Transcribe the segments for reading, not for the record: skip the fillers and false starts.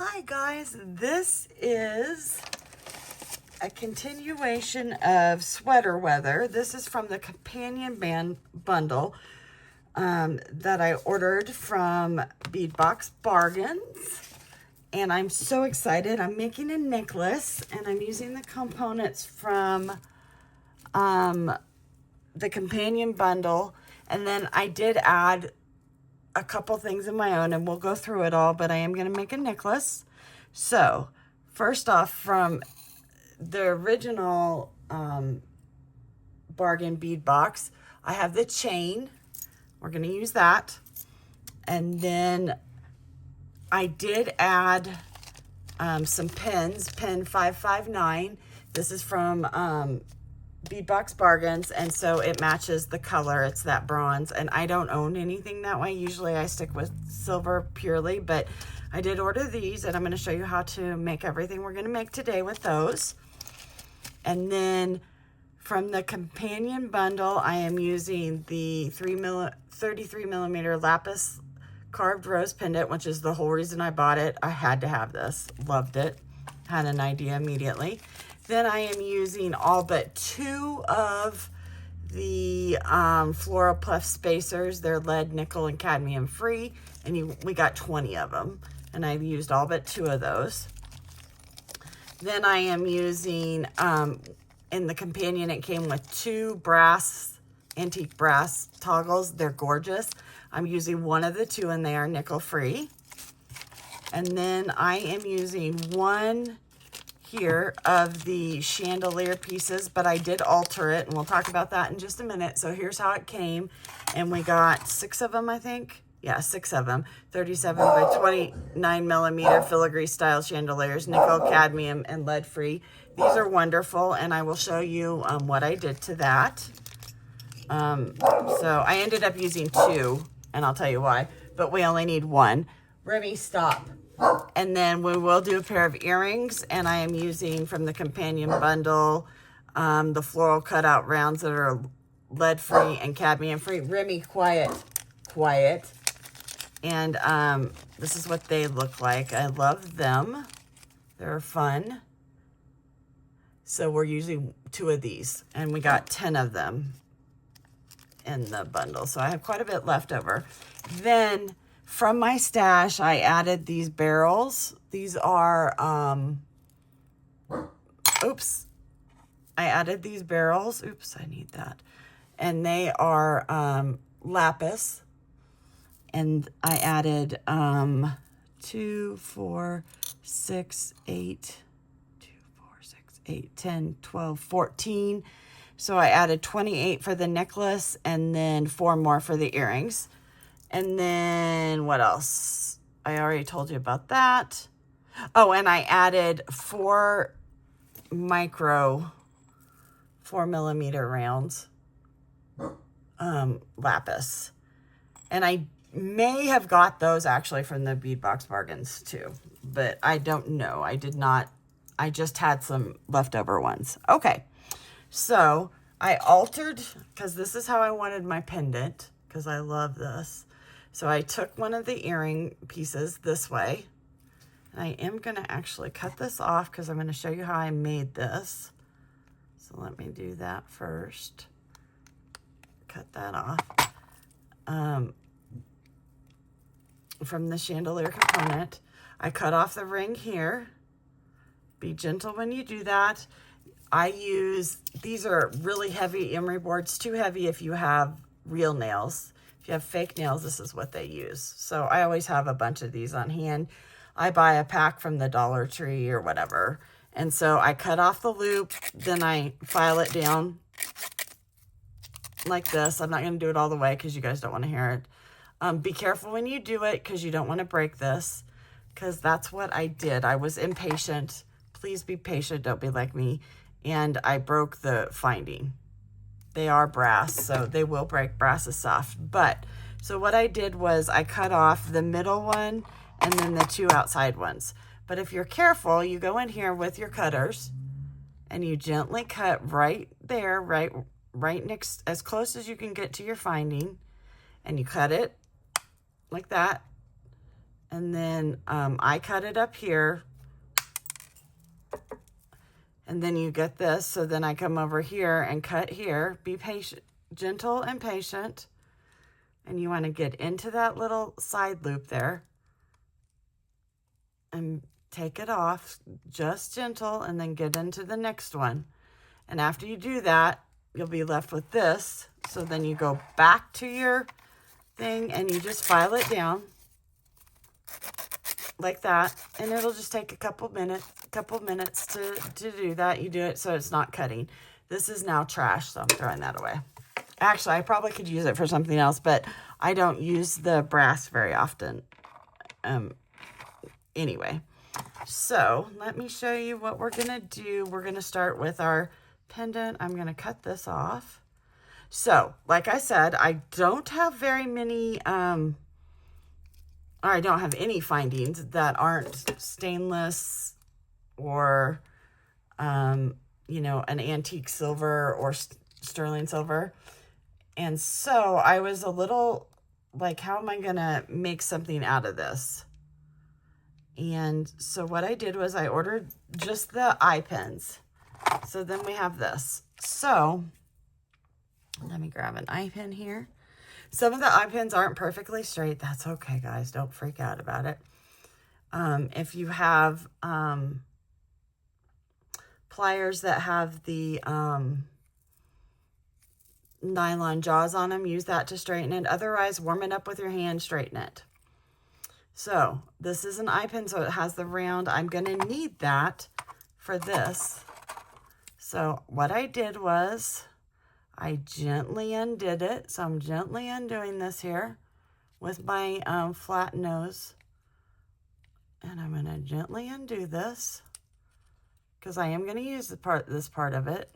Hi guys, this is a continuation of sweater weather. This is from the companion band bundle that I ordered from Beadbox Bargains. And I'm so excited. I'm making a necklace and I'm using the components from the companion bundle. And then I did add a couple things of my own and we'll go through it all, but I am going to make a necklace. So first off, from the original bargain bead box, I have the chain. We're going to use that. And then I did add some pins, pin 559. This is from Beadbox Bargains, and so it matches the color. It's that bronze, and I don't own anything that way. Usually I stick with silver purely, but I did order these, and I'm going to show you how to make everything we're going to make today with those. And then from the companion bundle, I am using the 33 millimeter lapis carved rose pendant, which is the whole reason I bought it. I had to have this. Loved it. Had an idea immediately. Then I am using all but 2 of the Floral Puff spacers. They're lead, nickel, and cadmium free. And we got 20 of them. And I used all but 2 of those. Then I am using, in the companion, it came with 2 antique brass toggles. They're gorgeous. I'm using one of the 2 and they are nickel free. And then I am using one here of the chandelier pieces, but I did alter it and we'll talk about that in just a minute. So here's how it came, and we got 6 of them, I think. Yeah, 6 of them. 37 by 29 millimeter filigree style chandeliers, nickel, cadmium, and lead free. These are wonderful, and I will show you what I did to that. So I ended up using 2, and I'll tell you why, but we only need 1. Remy, stop. And then we will do a pair of earrings, and I am using from the companion bundle the floral cutout rounds that are lead free and cadmium free. Remy, quiet. And this is what they look like. I love them. They're fun. So we're using 2 of these, and we got 10 of them in the bundle. So I have quite a bit left over. Then from my stash, I added these barrels. These are, I added these barrels. Oops, I need that. And they are lapis. And I added 2, 4, 6, 8, 2, 4, 6, 8, 10, 12, 14. So I added 28 for the necklace and then 4 more for the earrings. And then what else? I already told you about that. Oh, and I added 4 millimeter rounds lapis. And I may have got those actually from the Beadbox Bargains too, but I don't know. I did not. I just had some leftover ones. Okay, so I altered, because this is how I wanted my pendant, because I love this. So I took one of the earring pieces this way, and I am going to actually cut this off because I'm going to show you how I made this. So let me do that first. Cut that off. From the chandelier component, I cut off the ring here. Be gentle when you do that. These are really heavy emery boards, too heavy if you have real nails. If you have fake nails, this is what they use. So I always have a bunch of these on hand. I buy a pack from the Dollar Tree or whatever. And so I cut off the loop, then I file it down like this. I'm not going to do it all the way because you guys don't want to hear it. Be careful when you do it because you don't want to break this, because that's what I did. I was impatient. Please be patient. Don't be like me. And I broke the finding. They are brass, so they will break. Brass is soft. But, so what I did was I cut off the middle one and then the 2 outside ones. But if you're careful, you go in here with your cutters and you gently cut right there, right next, as close as you can get to your finding. And you cut it like that. And then I cut it up here. And then you get this. So then I come over here and cut here. Be patient, gentle and patient. And you want to get into that little side loop there. And take it off, just gentle, and then get into the next one. And after you do that, you'll be left with this. So then you go back to your thing and you just file it down like that. And it'll just take a couple minutes to do that. You do it so it's not cutting. This is now trash, so I'm throwing that away. Actually, I probably could use it for something else, but I don't use the brass very often. Anyway, so let me show you what we're going to do. We're going to start with our pendant. I'm going to cut this off. So, like I said, I don't have very many, or I don't have any findings that aren't stainless or, you know, an antique silver or sterling silver. And so I was a little like, how am I going to make something out of this? And so what I did was I ordered just the eye pins. So then we have this. So let me grab an eye pin here. Some of the eye pins aren't perfectly straight. That's okay, guys. Don't freak out about it. If you have pliers that have the nylon jaws on them, use that to straighten it. Otherwise, warm it up with your hand, straighten it. So this is an eye pin, so it has the round. I'm going to need that for this. So what I did was I gently undid it. So I'm gently undoing this here with my flat nose. And I'm going to gently undo this because I am going to use this part of it.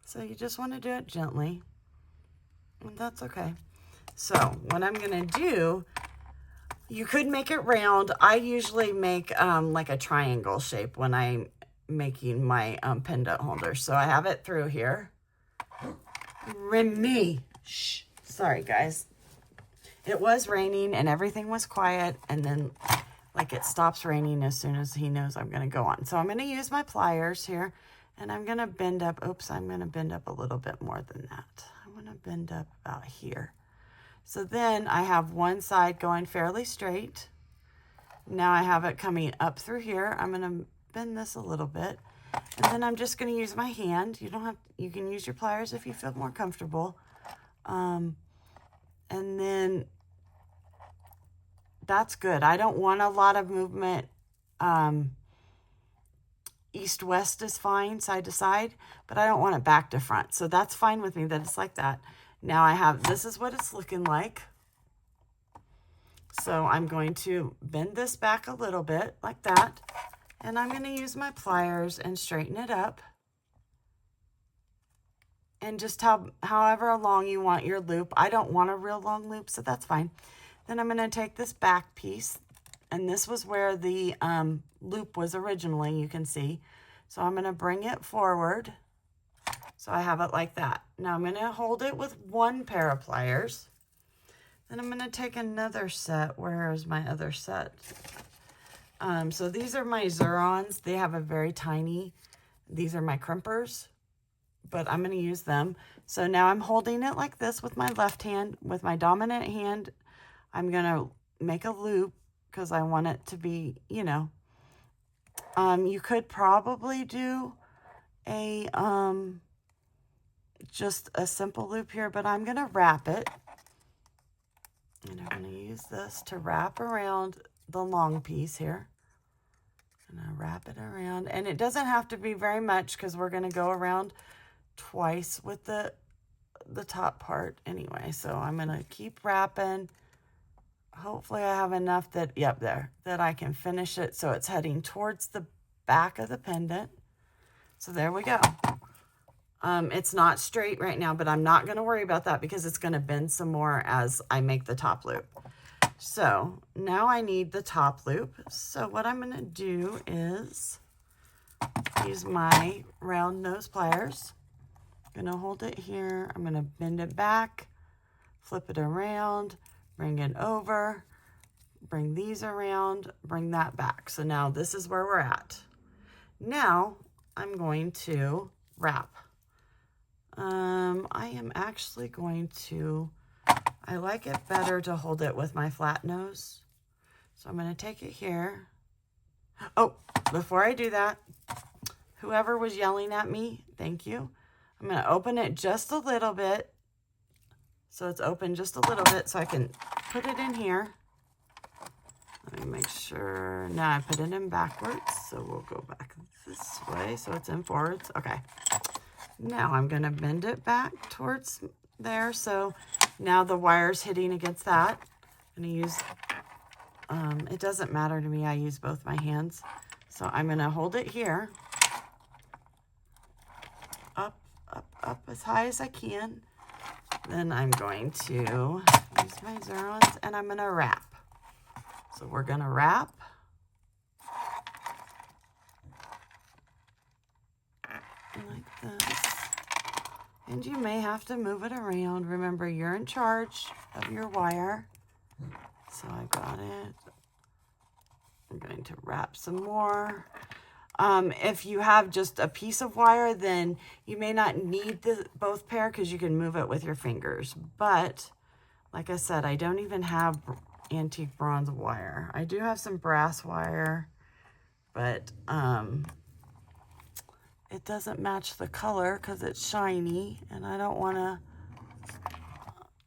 So you just want to do it gently. And that's okay. So what I'm going to do, you could make it round. I usually make like a triangle shape when I'm making my pendant holder. So I have it through here. Remy. Shh. Sorry, guys. It was raining and everything was quiet. And then like it stops raining as soon as he knows I'm going to go on. So I'm going to use my pliers here. And I'm going to bend up. Oops, I'm going to bend up a little bit more than that. I'm going to bend up about here. So then I have one side going fairly straight. Now I have it coming up through here. I'm going to bend this a little bit. And then I'm just going to use my hand. You don't have, you can use your pliers if you feel more comfortable. And then that's good. I don't want a lot of movement. East-west is fine, side to side, but I don't want it back to front. So that's fine with me that it's like that. Now I have, this is what it's looking like. So I'm going to bend this back a little bit like that. And I'm going to use my pliers and straighten it up. And just however long you want your loop. I don't want a real long loop, so that's fine. Then I'm going to take this back piece. And this was where the loop was originally, you can see. So I'm going to bring it forward. So I have it like that. Now I'm going to hold it with one pair of pliers. Then I'm going to take another set. Where is my other set? So these are my Zurons. They have a very tiny, these are my crimpers, but I'm going to use them. So now I'm holding it like this with my left hand. With my dominant hand, I'm going to make a loop because I want it to be, you know, you could probably do a, just a simple loop here, but I'm going to wrap it. And I'm going to use this to wrap around the long piece here. And I wrap it around, and it doesn't have to be very much because we're going to go around twice with the top part anyway. So I'm going to keep wrapping. Hopefully I have enough that, yep, there, that I can finish it so it's heading towards the back of the pendant. So there we go. It's not straight right now, but I'm not going to worry about that because it's going to bend some more as I make the top loop. So now I need the top loop. So what I'm going to do is use my round nose pliers. I'm going to hold it here. I'm going to bend it back, flip it around, bring it over, bring these around, bring that back. So now this is where we're at. Now I'm going to wrap. I am actually going to, I like it better to hold it with my flat nose. So I'm going to take it here. Oh, before I do that, whoever was yelling at me, thank you. I'm going to open it just a little bit. So it's open just a little bit so I can put it in here. Let me make sure. Now I put it in backwards. So we'll go back this way so it's in forwards. Okay. Now I'm going to bend it back towards there. So now the wire's hitting against that. I'm going to use, it doesn't matter to me. I use both my hands. So I'm going to hold it here. Up, up, up as high as I can. Then I'm going to use my Zerons and I'm going to wrap. So we're going to wrap. Like this. And you may have to move it around. Remember, you're in charge of your wire. So I got it. I'm going to wrap some more. If you have just a piece of wire, then you may not need both pair because you can move it with your fingers. But like I said, I don't even have antique bronze wire. I do have some brass wire, but it doesn't match the color because it's shiny and I don't want to.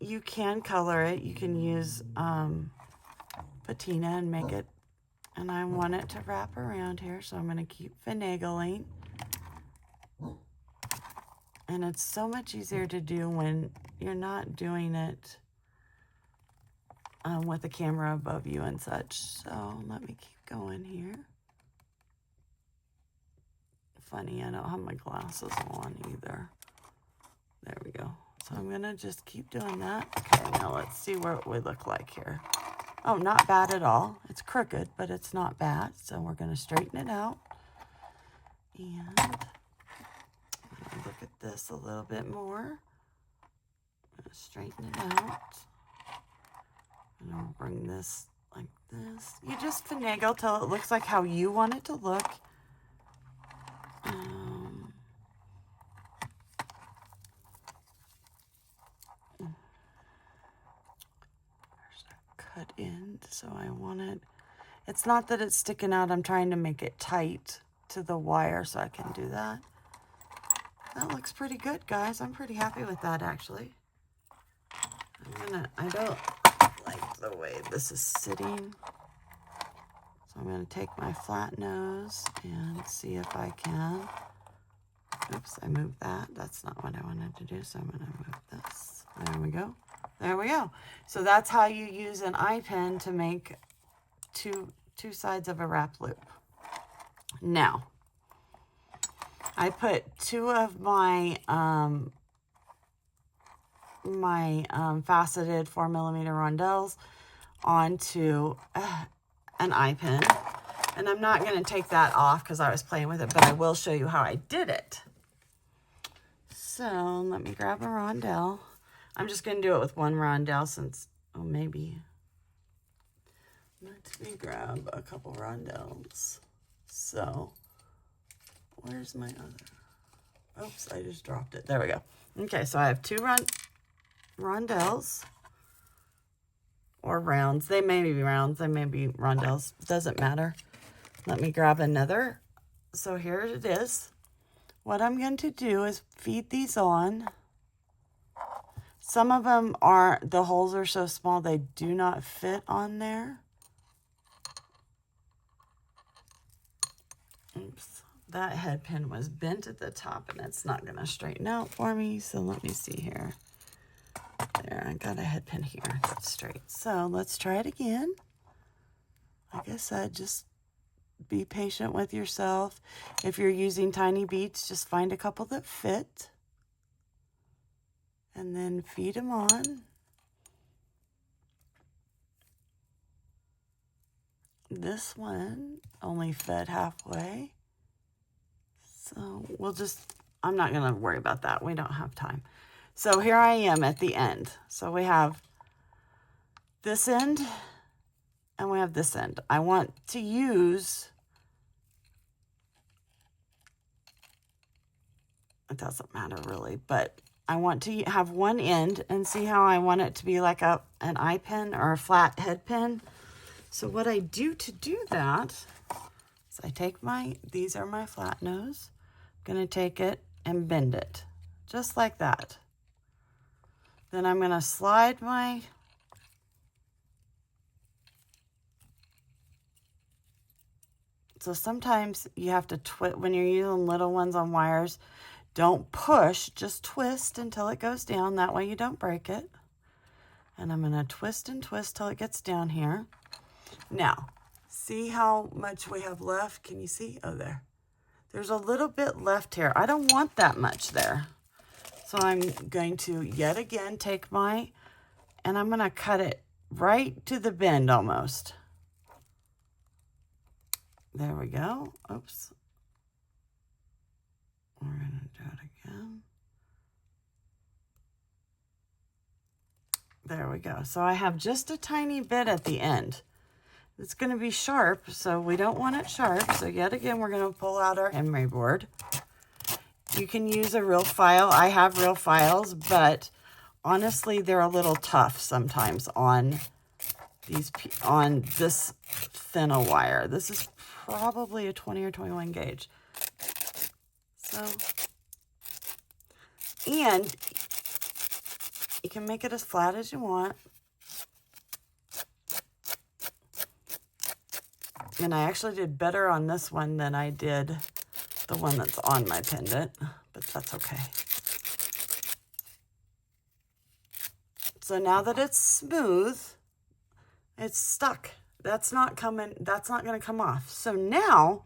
You can color it. You can use patina and make it. And I want it to wrap around here, so I'm going to keep finagling. And it's so much easier to do when you're not doing it with the camera above you and such. So let me keep going here. Funny, I don't have my glasses on either. There we go. So I'm going to just keep doing that. Okay, now let's see what it would look like here. Oh, not bad at all. It's crooked, but it's not bad. So we're going to straighten it out. And look at this a little bit more. I'm going to straighten it out. And I'll bring this like this. You just finagle till it looks like how you want it to look. Cut in, so I want it. It's not that it's sticking out. I'm trying to make it tight to the wire so I can do that. That looks pretty good, guys. I'm pretty happy with that, actually. I don't like the way this is sitting. So I'm going to take my flat nose and see if I can. Oops, I moved that. That's not what I wanted to do, so I'm going to move this. There we go. There we go. So that's how you use an eye pin to make two sides of a wrap loop. Now, I put two of my faceted 4mm rondelles onto an eye pin. And I'm not going to take that off because I was playing with it, but I will show you how I did it. So let me grab a rondelle. I'm just going to do it with one rondelle since, oh, maybe. Let me grab a couple rondelles. So, where's my other? Oops, I just dropped it. There we go. Okay, so I have two rondelles. Or rounds. They may be rounds. They may be rondelles. Doesn't matter. Let me grab another. So here it is. What I'm going to do is feed these on. Some of them are, the holes are so small they do not fit on there. Oops, that head pin was bent at the top and it's not going to straighten out for me. So let me see here. There, I got a head pin here. That's straight. So let's try it again. Like I said, just be patient with yourself. If you're using tiny beads, just find a couple that fit. And then feed them on. This one only fed halfway. So we'll just, I'm not going to worry about that. We don't have time. So here I am at the end. So we have this end and we have this end. I want to use, it doesn't matter really, but I want to have one end and see how I want it to be like an eye pin or a flat head pin. So what I do to do that is I take these are my flat nose. I'm going to take it and bend it just like that. Then I'm going to slide so sometimes you have to twist, when you're using little ones on wires, don't push, just twist until it goes down. That way you don't break it. And I'm going to twist and twist till it gets down here. Now, see how much we have left? Can you see? Oh, there. There's a little bit left here. I don't want that much there. So I'm going to yet again take and I'm going to cut it right to the bend almost. There we go. Oops. We're going to do it again. There we go. So I have just a tiny bit at the end. It's going to be sharp, so we don't want it sharp. So yet again, we're going to pull out our emery board. You can use a real file. I have real files, but honestly, they're a little tough sometimes on this thin a wire. This is probably a 20 or 21 gauge. So, and you can make it as flat as you want. And I actually did better on this one than I did the one that's on my pendant, but that's okay. So now that it's smooth, it's stuck. That's not going to come off. So now,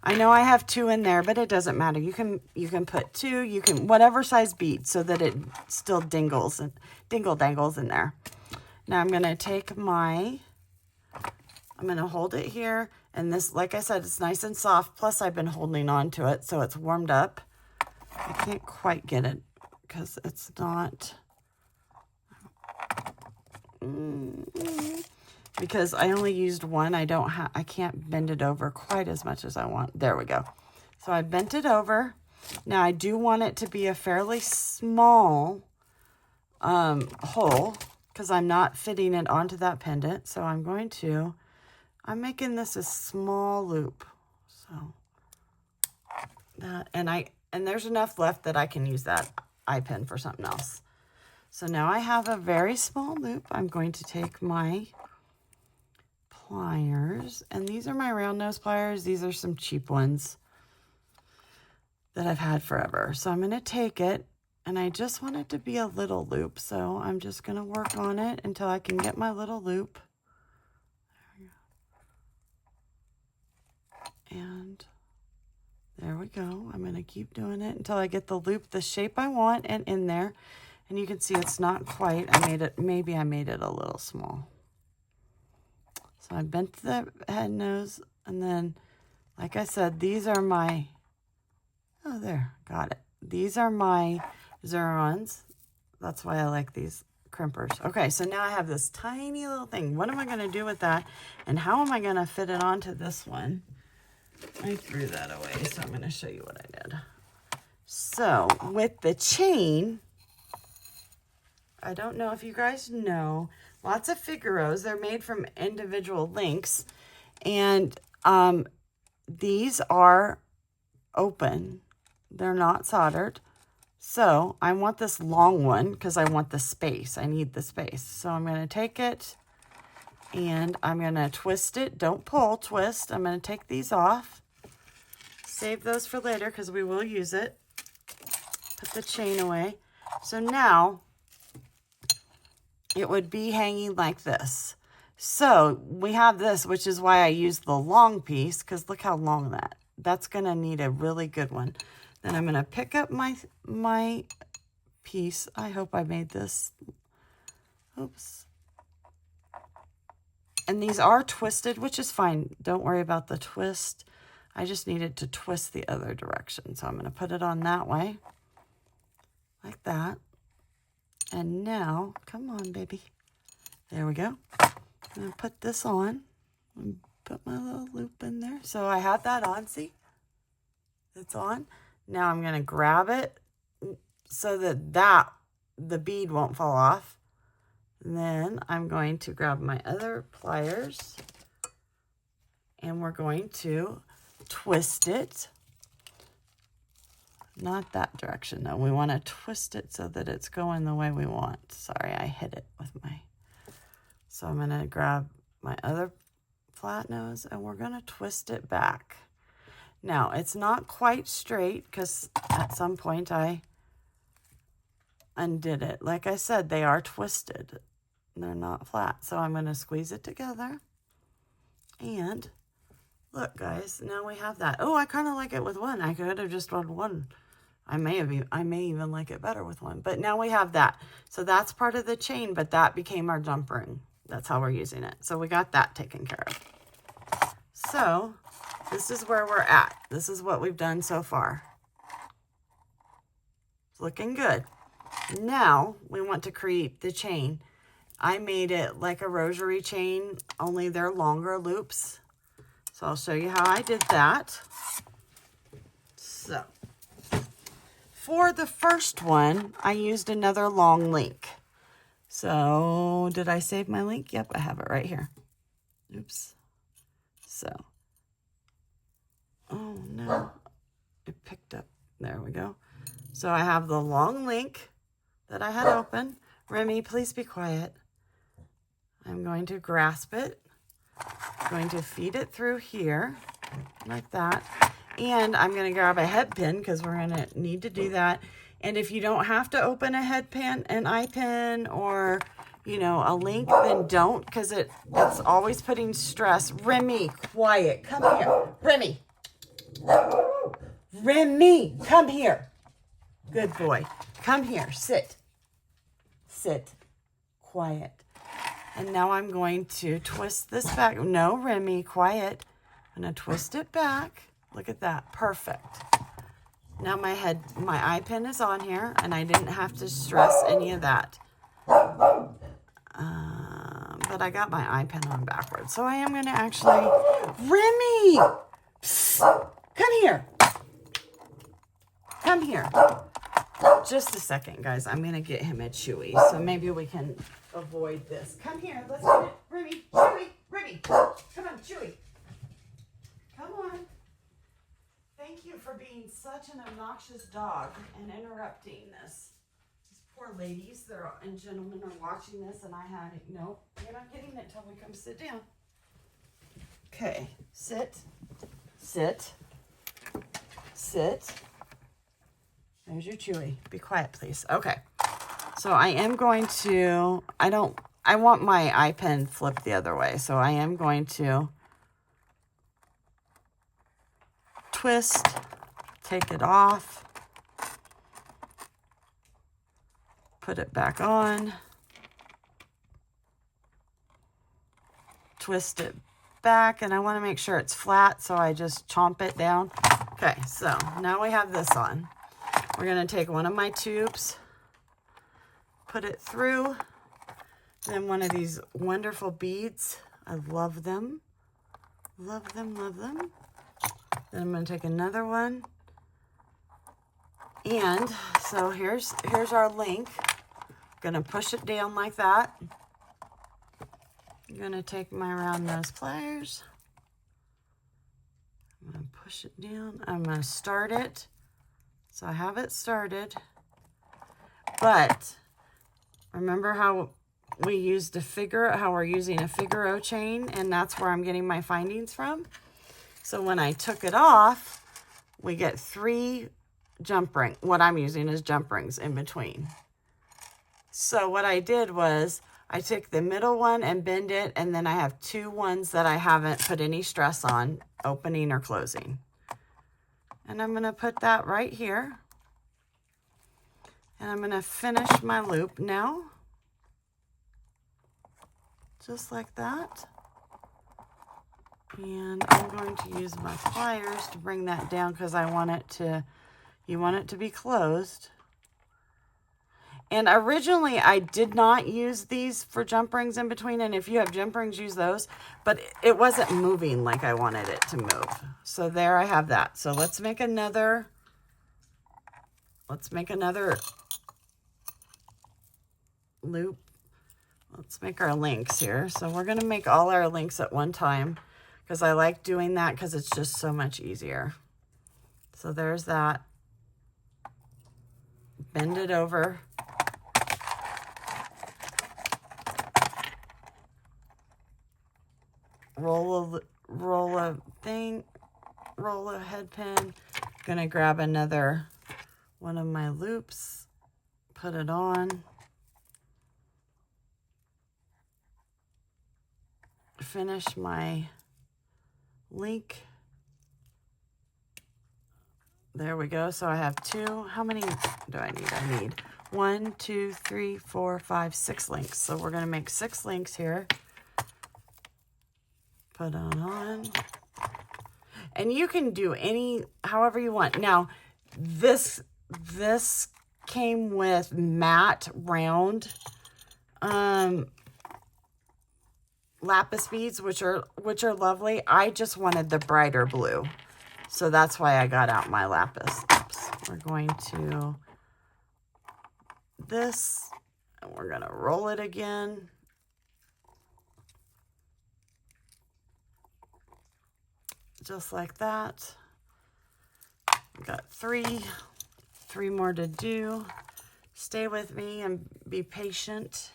I know I have 2 in there, but it doesn't matter. You can put 2, you can, whatever size bead so that it still dangles in there. Now I'm going to take I'm going to hold it here, and this, like I said, it's nice and soft, plus I've been holding on to it, so it's warmed up. I can't quite get it, because it's not, because I only used one, I can't bend it over quite as much as I want. There we go. So I bent it over. Now I do want it to be a fairly small hole, because I'm not fitting it onto that pendant, so I'm making this a small loop. So that, and there's enough left that I can use that eye pin for something else. So now I have a very small loop. I'm going to take my pliers, and these are my round nose pliers. These are some cheap ones that I've had forever. So I'm going to take it, and I just want it to be a little loop. So I'm just going to work on it until I can get my little loop. And there we go. I'm going to keep doing it until I get the loop, the shape I want, and in there. And you can see it's not quite, maybe I made it a little small. So I bent the head nose, and then, like I said, these are my, oh, there, got it. These are my Zurons. That's why I like these crimpers. Okay, so now I have this tiny little thing. What am I going to do with that? And how am I going to fit it onto this one? I threw that away, so I'm going to show you what I did. So with the chain, I don't know if you guys know, lots of Figaros, they're made from individual links, and these are open. They're not soldered. So I want this long one because I want the space. I need the space. So I'm going to take it and I'm going to twist it. Don't pull, twist. I'm going to take these off. Save those for later because we will use it. Put the chain away. So now it would be hanging like this. So we have this, which is why I used the long piece, because look how long that's going to need a really good one. Then I'm going to pick up my piece. I hope I made this. Oops. And these are twisted, which is fine. Don't worry about the twist. I just needed to twist the other direction. So I'm going to put it on that way, like that. And now, come on, baby. There we go. I'm going to put this on and put my little loop in there. So I have that on, see? It's on. Now I'm going to grab it so that the bead won't fall off. And then I'm going to grab my other pliers and we're going to twist it. Not that direction though. We want to twist it so that it's going the way we want. Sorry, I hit it with my... So I'm going to grab my other flat nose and we're going to twist it back. Now, it's not quite straight because at some point I undid it. Like I said, they are twisted. They're not flat. So I'm going to squeeze it together. And look, guys, now we have that. Oh, I kind of like it with one. I could have just done one. I may even like it better with one. But now we have that. So that's part of the chain, but that became our jump ring. That's how we're using it. So we got that taken care of. So this is where we're at. This is what we've done so far. It's looking good. Now we want to create the chain. I made it like a rosary chain, only they're longer loops. So I'll show you how I did that. So for the first one, I used another long link. So did I save my link? Yep, I have it right here. Oops. So, oh no, it picked up. There we go. So I have the long link that I had open. Remy, please be quiet. I'm going to grasp it. I'm going to feed it through here like that. And I'm going to grab a head pin because we're going to need to do that. And if you don't have to open a head pin, an eye pin, or, you know, a link, then don't, because it's always putting stress. Remy, quiet. Come here. Remy. Remy, come here. Good boy. Come here. Sit. Sit. Quiet. And now I'm going to twist this back. No, Remy, quiet. I'm going to twist it back. Look at that. Perfect. Now my eye pin is on here, and I didn't have to stress any of that. But I got my eye pin on backwards. So I am going to actually... Remy! Psst, come here. Come here. Just a second, guys. I'm going to get him a Chewy, so maybe we can avoid this. Come here. Let's get it. Remy, Chewy, Remy. Come on, Chewy. Come on. Thank you for being such an obnoxious dog and interrupting this. These poor ladies and gentlemen are watching this, and I had it. No, you're not getting it till we come sit down. Okay, sit, sit, sit. There's your Chewy. Be quiet, please. Okay, so I am going to, I want my eye pen flipped the other way, so I am going to twist, take it off, put it back on, twist it back, and I want to make sure it's flat, so I just chomp it down. Okay, so now we have this on. We're going to take one of my tubes, put it through, then one of these wonderful beads. I love them. Love them, love them. Then I'm going to take another one. And so here's our link. I'm going to push it down like that. I'm going to take my round nose pliers. I'm going to push it down. I'm going to start it. So I have it started. But remember how we used how we're using a Figaro chain, and that's where I'm getting my findings from? So when I took it off, we get 3 jump rings. What I'm using is jump rings in between. So what I did was I took the middle one and bend it, and then I have 2 ones that I haven't put any stress on, opening or closing. And I'm going to put that right here. And I'm going to finish my loop now. Just like that. And I'm going to use my pliers to bring that down because I want it to, you want it to be closed. And originally I did not use these for jump rings in between. And if you have jump rings, use those. But it wasn't moving like I wanted it to move. So there I have that. So let's make another loop. Let's make our links here. So we're going to make all our links at one time because I like doing that because it's just so much easier. So there's that. Bend it over. Roll a head pin. Gonna grab another one of my loops, put it on. Finish my link. There we go. So I have 2. How many do I need? I need 1, 2, 3, 4, 5, 6 links. So we're going to make 6 links here. Put on. And you can do however you want. Now, this came with matte round lapis beads, which are lovely. I just wanted the brighter blue. So that's why I got out my lapis. Oops. We're going to this, and we're going to roll it again. Just like that. We've got three more to do. Stay with me and be patient.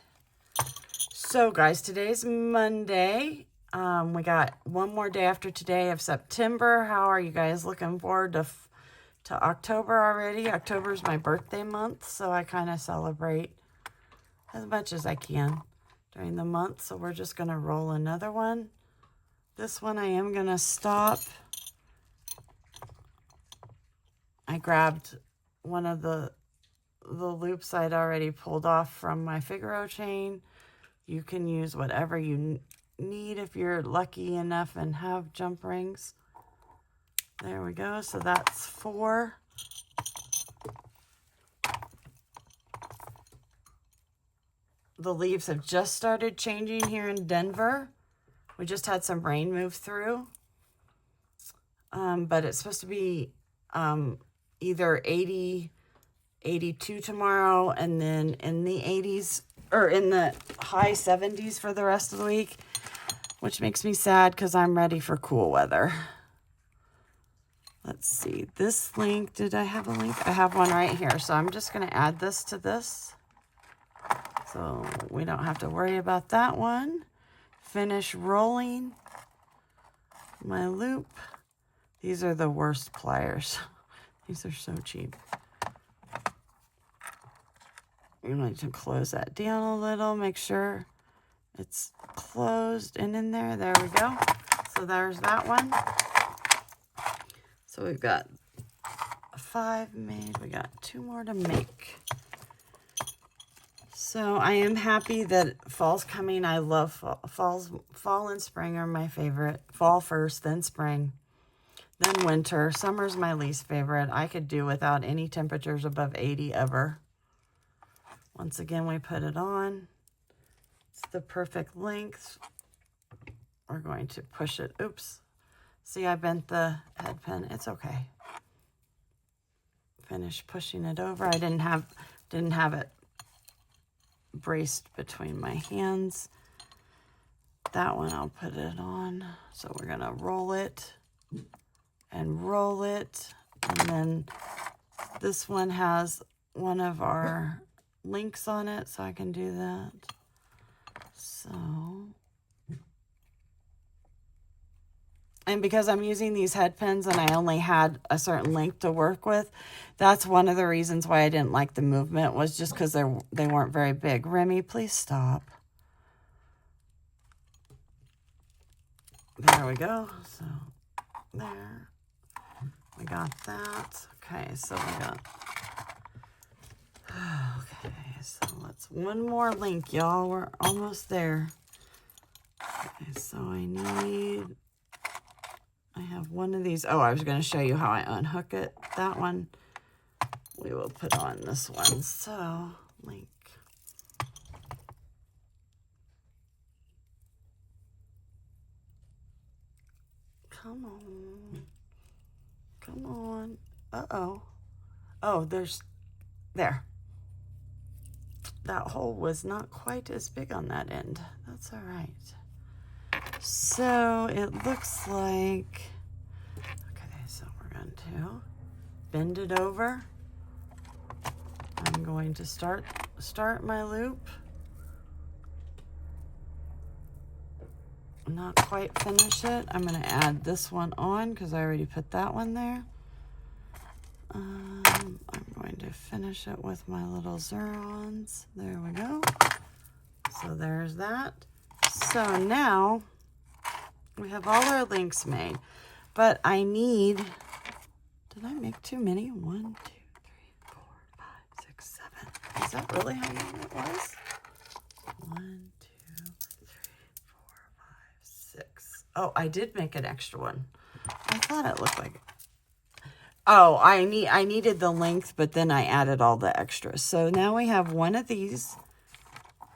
So guys, today's Monday. We got one more day after today of September. How are you guys looking forward to October already? October is my birthday month, so I kind of celebrate as much as I can during the month. So we're just going to roll another one. This one I am going to stop. I grabbed one of the loops I'd already pulled off from my Figaro chain. You can use whatever you need if you're lucky enough and have jump rings. There we go. So that's 4. The leaves have just started changing here in Denver. We just had some rain move through. But it's supposed to be either 80, 82 tomorrow, and then in the 80s, or in the high 70s for the rest of the week, which makes me sad because I'm ready for cool weather. Let's see, this link, did I have a link? I have one right here, so I'm just going to add this to this. So we don't have to worry about that one. Finish rolling my loop. These are the worst pliers. These are so cheap. We're going to close that down a little, make sure it's closed and in there. There we go. So there's that one. So we've got 5 made. We got 2 more to make. So I am happy that fall's coming. I love fall. Fall and spring are my favorite. Fall first, then spring, then winter. Summer's my least favorite. I could do without any temperatures above 80 ever. Once again, we put it on. It's the perfect length. We're going to push it. Oops. See, I bent the head pin. It's okay. Finish pushing it over. I didn't have it braced between my hands. That one I'll put it on. So we're gonna roll it and roll it. And then this one has one of our links on it, so I can do that. So, and because I'm using these head pins and I only had a certain length to work with, that's one of the reasons why I didn't like the movement, was just because they weren't very big. Remy, please stop. There we go. So there, we got that. Okay, so we got, okay, so let's, one more link, y'all. We're almost there. Okay, so I have one of these. Oh, I was going to show you how I unhook it. That one we will put on this one. So link. Come on. Come on. Uh-oh. Oh, there. That hole was not quite as big on that end. That's all right. So it looks like, okay, so we're going to bend it over. I'm going to start my loop. Not quite finish it. I'm going to add this one on because I already put that one there. I'm going to finish it with my little zircons. There we go. So there's that. So now we have all our links made, but I need, did I make too many? 1, 2, 3, 4, 5, 6, 7. Is that really how many it was? 1, 2, 3, 4, 5, 6. Oh, I did make an extra one. I thought it looked like it. Oh, I needed the length, but then I added all the extras. So now we have one of these.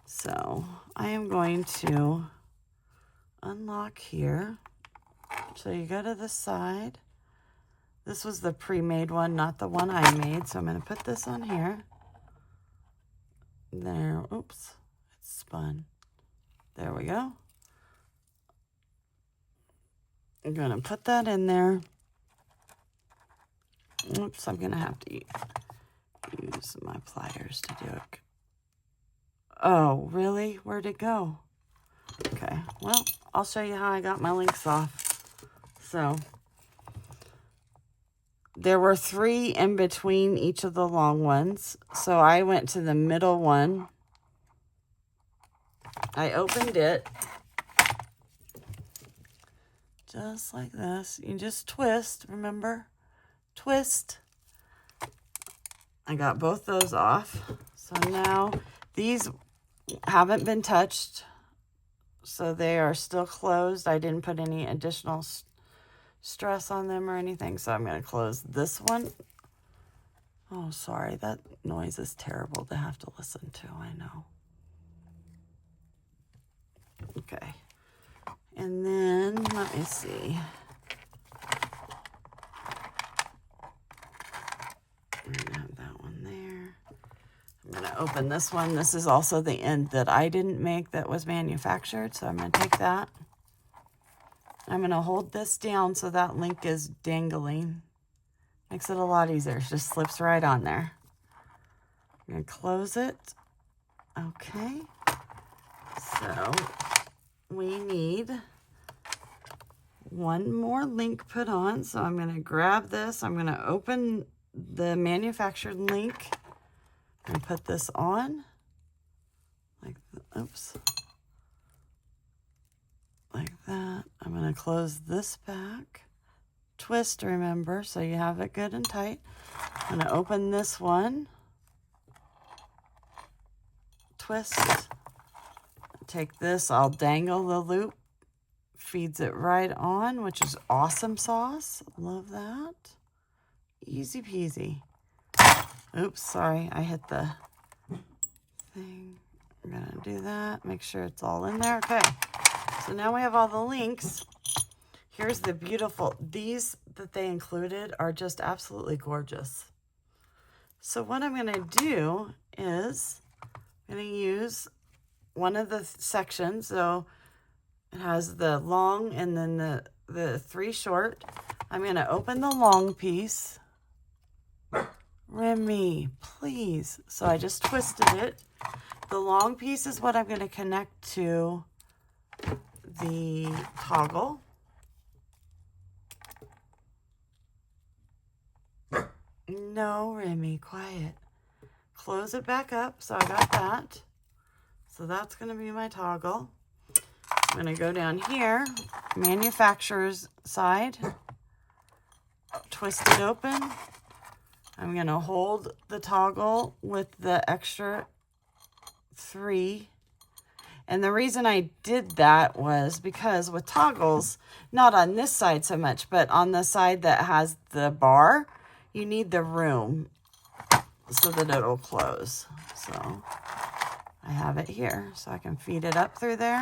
So I am going to unlock here. So you go to the side. This was the pre-made one, not the one I made. So I'm going to put this on here. There, oops, it's spun. There we go. I'm going to put that in there. Oops, I'm going to have to use my pliers to do it. Oh, really? Where'd it go? Okay, well, I'll show you how I got my links off. So, there were 3 in between each of the long ones. So, I went to the middle one. I opened it. Just like this. You just twist, remember? Twist. I got both those off. So now these haven't been touched. So they are still closed. I didn't put any additional stress on them or anything. So I'm going to close this one. Oh, sorry. That noise is terrible to have to listen to. I know. Okay. And then let me see. I'm going to have that one there. I'm going to open this one. This is also the end that I didn't make that was manufactured. So I'm going to take that. I'm going to hold this down so that link is dangling. Makes it a lot easier. It just slips right on there. I'm going to close it. Okay. So we need one more link put on. So I'm going to grab this. I'm going to open the manufactured link and put this on like, oops, like that. I'm going to close this back, twist, remember, so you have it good and tight. I'm going to open this one, twist, take this, I'll dangle the loop, feeds it right on, which is awesome sauce. Love that. Easy peasy. Oops, sorry, I hit the thing. I'm gonna do that, make sure it's all in there. Okay, so now we have all the links. Here's the beautiful, these that they included are just absolutely gorgeous. So what I'm gonna do is, I'm gonna use one of the sections. So it has the long and then the 3 short. I'm gonna open the long piece. Remy, please. So I just twisted it. The long piece is what I'm going to connect to the toggle. No, Remy, quiet. Close it back up. So I got that. So that's going to be my toggle. I'm going to go down here, manufacturer's side, twist it open. I'm going to hold the toggle with the extra 3. And the reason I did that was because with toggles, not on this side so much, but on the side that has the bar, you need the room. so that it'll close. So I have it here, so I can feed it up through there.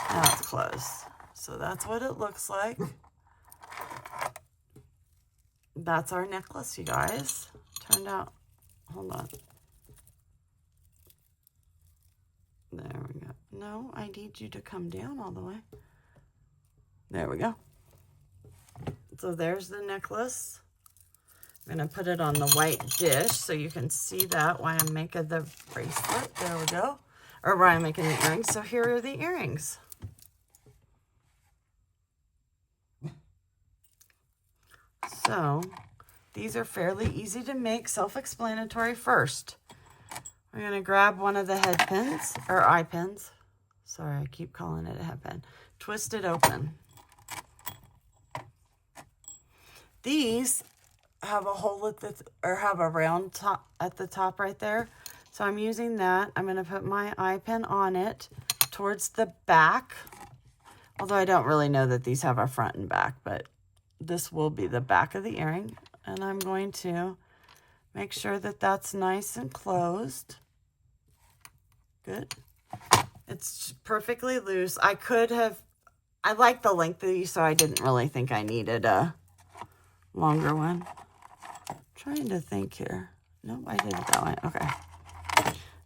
Now it's closed. So that's what it looks like. That's our necklace, you guys. Turned out, hold on. There we go. No, I need you to come down all the way. There we go. So there's the necklace. I'm going to put it on the white dish so you can see that while I'm making the bracelet. There we go. Or while I'm making the earrings. So here are the earrings. So these are fairly easy to make, self-explanatory. First, we're going to grab one of the head pins, or eye pins. Sorry, I keep calling it a head pin. Twist it open. These have a hole at the, or have a round top at the top right there. So I'm using that. I'm going to put my eye pin on it towards the back. Although I don't really know that these have a front and back, but this will be the back of the earring. And I'm going to make sure that that's nice and closed. Good. It's perfectly loose. I like the length of these, so I didn't really think I needed a longer one. I'm trying to think here. Nope, I did it that way. Okay.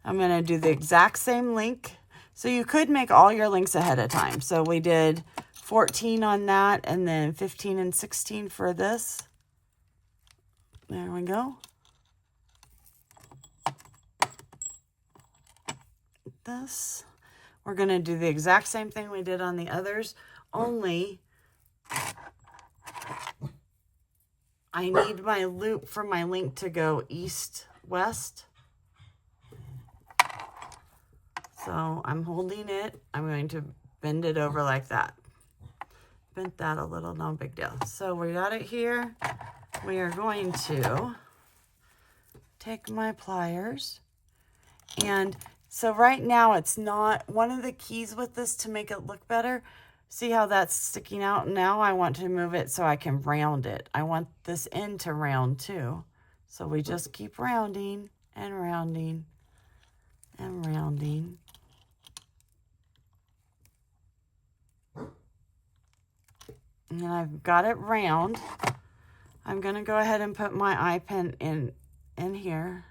I'm going to do the exact same link. So you could make all your links ahead of time. So we did 14 on that, and then 15 and 16 for this. There we go. This. We're going to do the exact same thing we did on the others, only I need my loop for my link to go east-west. So I'm holding it. I'm going to bend it over like that. Bent that a little, no big deal. So we got it here. We are going to take my pliers. And so right now it's not, one of the keys with this to make it look better, see how that's sticking out? Now I want to move it so I can round it. I want this end to round too. So we just keep rounding and rounding and rounding. And then I've got it round. I'm going to go ahead and put my eye pin in here.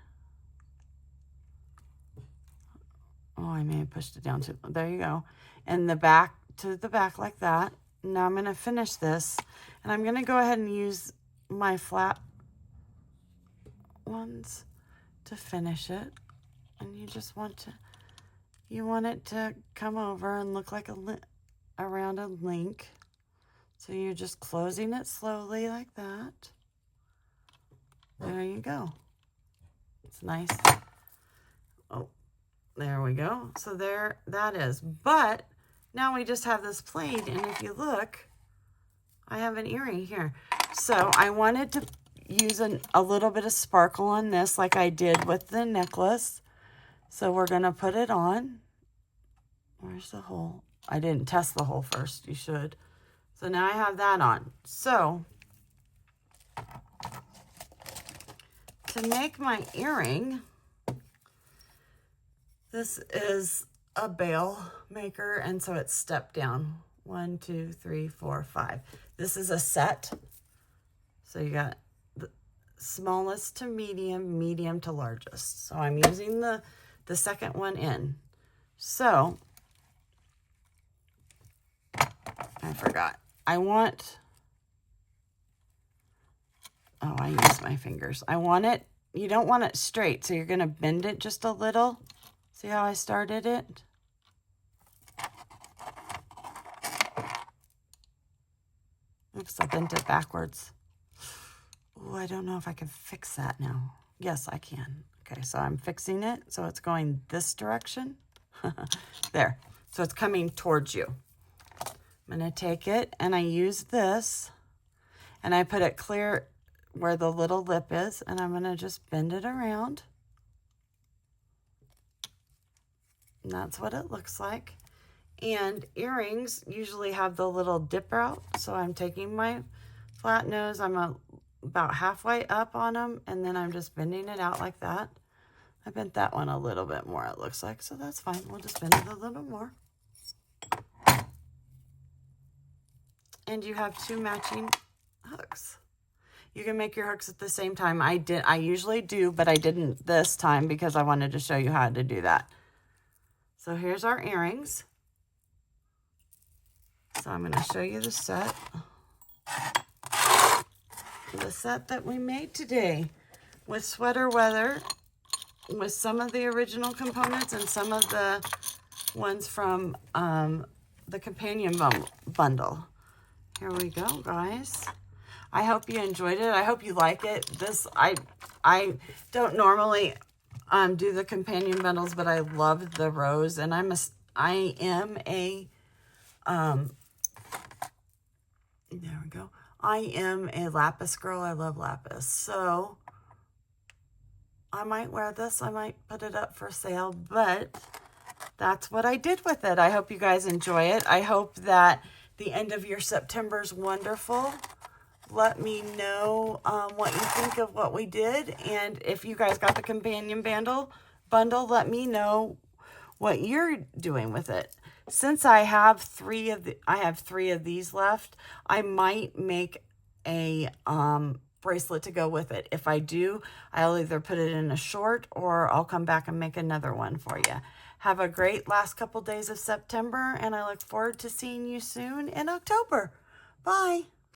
Oh, I may have pushed it down too. There you go. And the back to the back like that. Now I'm going to finish this. And I'm going to go ahead and use my flat ones to finish it. And you just want to, you want it to come over and look like a rounded link. So you're just closing it slowly like that. There you go. It's nice. Oh, there we go. So there that is. But now we just have this plain, and if you look, I have an earring here. So I wanted to use a little bit of sparkle on this like I did with the necklace. So we're going to put it on. Where's the hole? I didn't test the hole first. You should. So now I have that on. So to make my earring, this is a bail maker, and so it's step down. 1, 2, 3, 4, 5. This is a set. So you got the smallest to medium, medium to largest. So I'm using the second one in. So I forgot. I want, oh, I used my fingers. I want it, you don't want it straight, so you're going to bend it just a little. See how I started it? Oops, I bent it backwards. Oh, I don't know if I can fix that now. Yes, I can. Okay, so I'm fixing it, so it's going this direction. There, so it's coming towards you. I'm going to take it, and I use this, and I put it clear where the little lip is, and I'm going to just bend it around. And that's what it looks like. And earrings usually have the little dip out, so I'm taking my flat nose, I'm about halfway up on them, and then I'm just bending it out like that. I bent that one a little bit more, it looks like, so that's fine. We'll just bend it a little more. And you have 2 matching hooks. You can make your hooks at the same time. I usually do, but I didn't this time because I wanted to show you how to do that. So here's our earrings. So I'm going to show you the set. The set that we made today with sweater weather, with some of the original components and some of the ones from the companion bundle. Here we go, guys. I hope you enjoyed it. I hope you like it. I don't normally do the companion bundles, but I love the rose, and I am a there we go. I am a lapis girl. I love lapis. So I might wear this. I might put it up for sale, but that's what I did with it. I hope you guys enjoy it. I hope that the end of your September is wonderful. Let me know what you think of what we did. And if you guys got the companion bundle, let me know what you're doing with it. Since I have 3 of these left, I might make a bracelet to go with it. If I do, I'll either put it in a short or I'll come back and make another one for you. Have a great last couple days of September, and I look forward to seeing you soon in October. Bye.